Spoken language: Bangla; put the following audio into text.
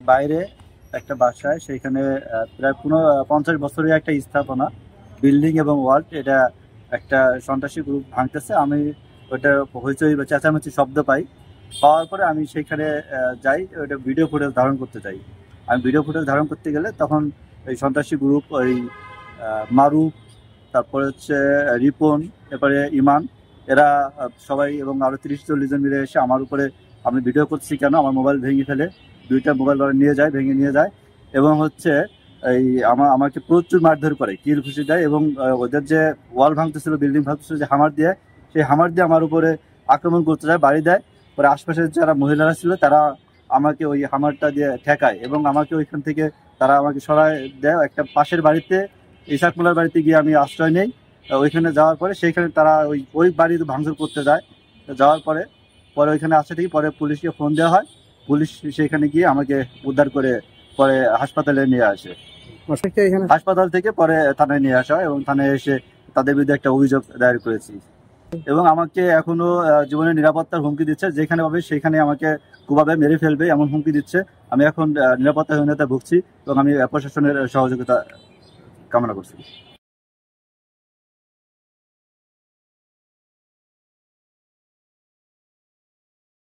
বাইরে একটা বাসায়, সেখানে প্রায় 50 বছরের একটা স্থাপনা, বিল্ডিং এবং ওয়াল, এটা একটা সন্ত্রাসী গ্রুপ ভাঙতেছে। আমি ওটা হইচই বা চেঁচামেচি শব্দ পাওয়ার পরে আমি সেখানে যাই, ওটা ভিডিও ফুটেজ ধারণ করতে যাই। আমি ভিডিও ফুটেজ ধারণ করতে গেলে তখন এই সন্ত্রাসী গ্রুপ, ওই মারুফ, তারপরে হচ্ছে রিপন, এরপরে ইমান, এরা সবাই এবং আরো 30-40 জন মিলে এসে আমার উপরে, আমি ভিডিও করছি কেন, আমার মোবাইল ভেঙে ফেলে, দুইটা মোবাইল ওরা ভেঙে নিয়ে যায়। এবং হচ্ছে এই আমাকে প্রচুর মারধর করে, কিল ঘুষি দেয়, এবং ওদের যে ওয়াল ভাঙতেছিল, বিল্ডিং ভাঙতেছিল, যে হামার দিয়ে, সেই হামার দিয়ে আমার উপরে আক্রমণ করতে যায়, বাড়ি দেয়। পরে আশপাশের যারা মহিলারা ছিল তারা আমাকে ওই হামারটা দিয়ে ঠেকায়, এবং আমাকে ওইখান থেকে তারা আমাকে সরায় দেয় একটা পাশের বাড়িতে, ইসাক মোল্লার বাড়িতে গিয়ে আমি আশ্রয় নেই। ওইখানে যাওয়ার পরে সেইখানে তারা ওই বাড়িতে ভাঙচুর করতে যায়। যাওয়ার পরে পরে ওইখানে আসে থেকে পরে পুলিশকে ফোন দেওয়া হয়, পুলিশ সেখানে গিয়ে আমাকে উদ্ধার করে পরে হাসপাতালে নিয়ে আসে। হাসপাতাল থেকে পরে থানায় নিয়ে আসা হয়, এবং থানায় এসে তাদের বিরুদ্ধে একটা অভিযোগ দায়ের করেছি। এবং আমাকে এখনো জীবনের নিরাপত্তার হুমকি দিচ্ছে, যেখানে পাবে সেখানে আমাকে কোভাবে মেরে ফেলবে এমন হুমকি দিচ্ছে। আমি এখন নিরাপত্তাহীনতায় ভুগছি, এবং আমি প্রশাসনের সহযোগিতা কামনা করছি।